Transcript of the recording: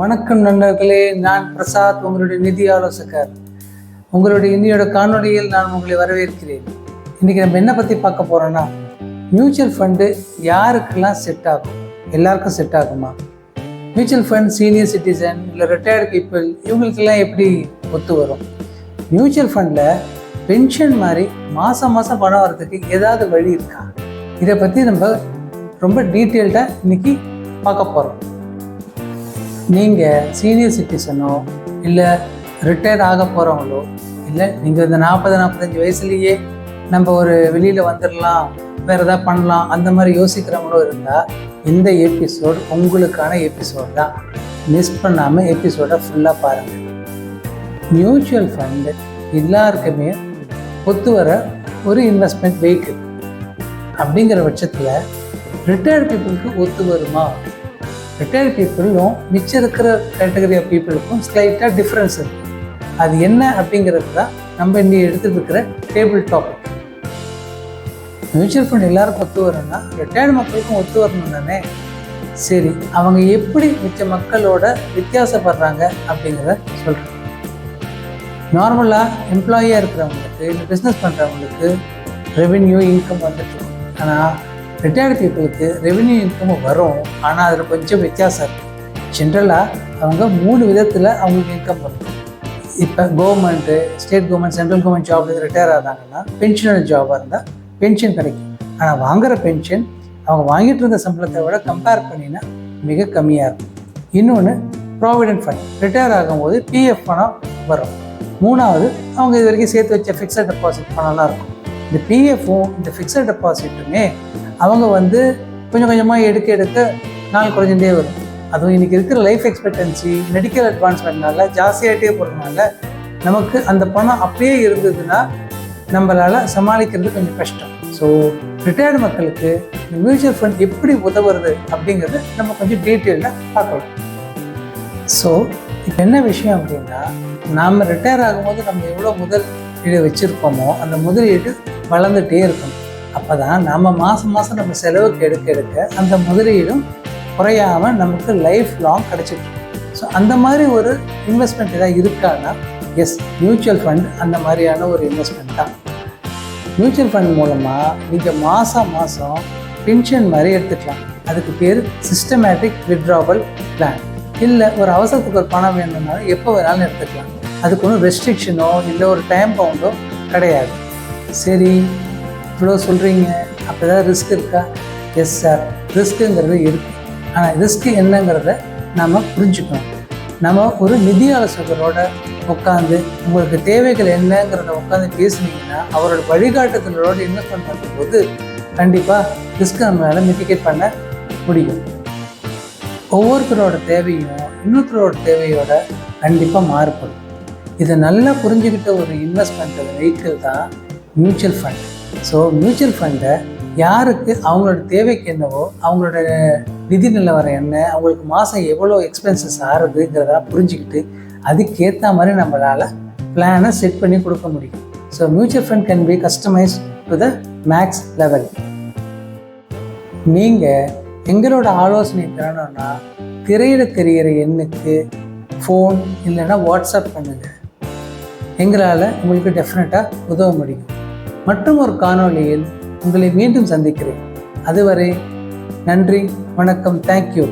வணக்கம் நண்பர்களே, நான் பிரசாத், உங்களுடைய நிதி ஆலோசகர். உங்களுடைய இன்னையோட காணொலியில் நான் உங்களை வரவேற்கிறேன். இன்றைக்கி நம்ம என்ன பற்றி பார்க்க போகிறோன்னா, மியூச்சுவல் ஃபண்டு யாருக்கெல்லாம் செட் ஆகும்? எல்லாருக்கும் செட் ஆகுமா? மியூச்சுவல் ஃபண்ட் சீனியர் சிட்டிசன் இல்லை ரிட்டையர்டு பீப்புள் இவங்களுக்கெல்லாம் எப்படி ஒத்து வரும்? மியூச்சுவல் ஃபண்டில் பென்ஷன் மாதிரி மாதம் பணம் வரதுக்கு ஏதாவது வழி இருக்கா? இதை பற்றி நம்ம ரொம்ப டீட்டெயில்டாக இன்றைக்கி பார்க்க போகிறோம். நீங்கள் சீனியர் சிட்டிசனோ இல்லை ரிட்டையர்ட் ஆக போகிறவங்களோ, இல்லை நீங்கள் இந்த 40-45 வயசுலேயே நம்ம ஒரு வெளியில் வந்துடலாம், வேறு எதாவது பண்ணலாம், அந்த மாதிரி யோசிக்கிறவங்களோ இருந்தால் இந்த எபிசோட் உங்களுக்கான எபிசோட் தான். மிஸ் பண்ணாமல் எபிசோடை ஃபுல்லாக பாருங்கள். மியூச்சுவல் ஃபண்டு எல்லாருக்குமே ஒத்து வர ஒரு இன்வெஸ்ட்மெண்ட் வெஹிக்கிள். அப்படிங்கிற பட்சத்தில் ரிட்டையர்டு பீப்புளுக்கு ஒத்து வருமா? ரிட்டையர்டு பீப்புளும் மிச்சம் இருக்கிற கேட்டகரி ஆஃப் பீப்புளுக்கும் ஸ்லைட்டாக டிஃப்ரென்ஸ் இருக்குது. அது என்ன அப்படிங்கிறது தான் நம்ம இன்னைக்கு எடுத்துகிட்டு இருக்கிற டேபிள் டாபிக். மியூச்சுவல் ஃபண்ட் எல்லாருக்கும் ஒத்து வரணும்னா ரிட்டையர்டு மக்களுக்கும் ஒத்து வரணும் தானே? சரி, அவங்க எப்படி மிச்ச மக்களோட வித்தியாசப்படுறாங்க அப்படிங்கிறத சொல்கிறேன். நார்மலாக எம்ப்ளாயியாக இருக்கிறவங்களுக்கு இல்லை பிஸ்னஸ் பண்ணுறவங்களுக்கு ரெவென்யூ இன்கம் வந்துட்டு இருக்கும். ஆனால் ரிட்டையர்டு பீப்புளுக்கு ரெவென்யூ இன்கமும் வரும், ஆனால் அதில் கொஞ்சம் வித்தியாசம் இருக்குது. ஜென்ரலாக அவங்க 3 விதத்தில் அவங்களுக்கு இன்கம் வரும். இப்போ government, state government, central government ஜாப்லேருந்து ரிட்டையர் ஆகிறாங்கன்னா பென்ஷனல் ஜாபாக இருந்தால் பென்ஷன் கிடைக்கும். ஆனால் வாங்குகிற பென்ஷன் அவங்க வாங்கிட்டு இருந்த சம்பளத்தை விட கம்பேர் பண்ணினா மிக கம்மியாக இருக்கும். இன்னொன்று ப்ராவிடென்ட் ஃபண்ட், ரிட்டையர் ஆகும்போது பிஎஃப் பணம் வரும். 3வது அவங்க இது வரைக்கும் சேர்த்து வச்ச ஃபிக்ஸட் டெபாசிட் பணம்லாம் இருக்கும். இந்த பிஎஃப்பும் இந்த ஃபிக்ஸட் டெபாசிட்டுமே அவங்க கொஞ்சம் கொஞ்சமாக எடுக்க நாள் குறைஞ்சிட்டே வரும். அதுவும் இன்றைக்கி இருக்கிற லைஃப் எக்ஸ்பெக்டன்சி, மெடிக்கல் அட்வான்ஸ்மெண்ட்னால ஜாஸ்தியாகிட்டே போகிறதுனால நமக்கு அந்த பணம் அப்படியே இருந்ததுன்னா நம்மளால் சமாளிக்கிறது கொஞ்சம் கஷ்டம். ஸோ ரிட்டையர்டு மக்களுக்கு இந்த மியூச்சுவல் ஃபண்ட் எப்படி உதவுறது அப்படிங்கிறது நம்ம கொஞ்சம் டீட்டெயிலாக பார்க்கலாம். ஸோ இப்போ என்ன விஷயம் அப்படின்னா, நாம் ரிட்டையர் ஆகும்போது நம்ம எவ்வளோ முதலீடு வச்சுருக்கோமோ அந்த முதலீடு வளர்ந்துகிட்டே இருக்கணும். அப்போ தான் நம்ம மாதம் நம்ம செலவுக்கு எடுக்க அந்த முதலீடும் குறையாமல் நமக்கு லைஃப் லாங் கிடச்சிட்டு. ஸோ அந்த மாதிரி ஒரு இன்வெஸ்ட்மெண்ட் ஏதாவது இருக்கான்னா, எஸ், மியூச்சுவல் ஃபண்ட் அந்த மாதிரியான ஒரு இன்வெஸ்ட்மெண்ட் தான். மியூச்சுவல் ஃபண்ட் மூலமாக நீங்கள் மாதம் பென்ஷன் மாதிரி எடுத்துக்கலாம். அதுக்கு பேர் சிஸ்டமேட்டிக் வித்ட்ராவல் பிளான். இல்லை ஒரு அவசரத்துக்கு ஒரு பணம் வேணும்னாலும் எப்போ வேணாலும் எடுத்துக்கலாம். அதுக்கு ஒன்றும் ரெஸ்ட்ரிக்ஷனோ இல்லை ஒரு டைம் பவுண்டோ கிடையாது. சரி, இவ்வளோ சொல்கிறீங்க, அப்போ ஏதாவது ரிஸ்க் இருக்கா? எஸ் சார், ரிஸ்க்குங்கிறது இருக்குது. ஆனால் ரிஸ்க்கு என்னங்கிறத நம்ம புரிஞ்சுக்கணும். நம்ம ஒரு நிதி ஆலோசகரோட உட்காந்து உங்களுக்கு தேவைகள் என்னங்கிறத உட்காந்து பேசுனீங்கன்னா அவரோட வழிகாட்டுதலோட இன்வெஸ்ட்மெண்ட் பண்ணும்போது கண்டிப்பாக ரிஸ்க்கை நம்மளால் மிட்டிகேட் பண்ண முடியும். ஒவ்வொருத்தரோட தேவையும் இன்னொருத்தரோட தேவையோட கண்டிப்பாக மாறுபடும். இதை நல்லா புரிஞ்சுக்கிட்ட ஒரு இன்வெஸ்ட்மெண்ட் வெஹிக்கிள் தான் மியூச்சுவல் ஃபண்ட். ஸோ மியூச்சுவல் ஃபண்டை யாருக்கு அவங்களோட தேவைக்கு என்னவோ, அவங்களோட நிதி நிலவரம் என்ன, அவங்களுக்கு மாதம் எவ்வளோ எக்ஸ்பென்சஸ் ஆகுதுங்கிறத புரிஞ்சுக்கிட்டு அதுக்கேற்ற மாதிரி நம்மளால் பிளானை செட் பண்ணி கொடுக்க முடியும். So mutual fund can be customised to the maths level. நீங்கள் எங்களோட ஆலோசனை பெறணும்னா திரையில் தெரிகிற எண்ணுக்கு ஃபோன் இல்லைன்னா வாட்ஸ்அப் பண்ணுங்கள். எங்களால் உங்களுக்கு டெஃபினட்டாக உதவ முடியும். மற்றும் ஒரு காணொளியில் உங்களை மீண்டும் சந்திக்கிறேன். அதுவரை நன்றி, வணக்கம், தேங்க்யூ.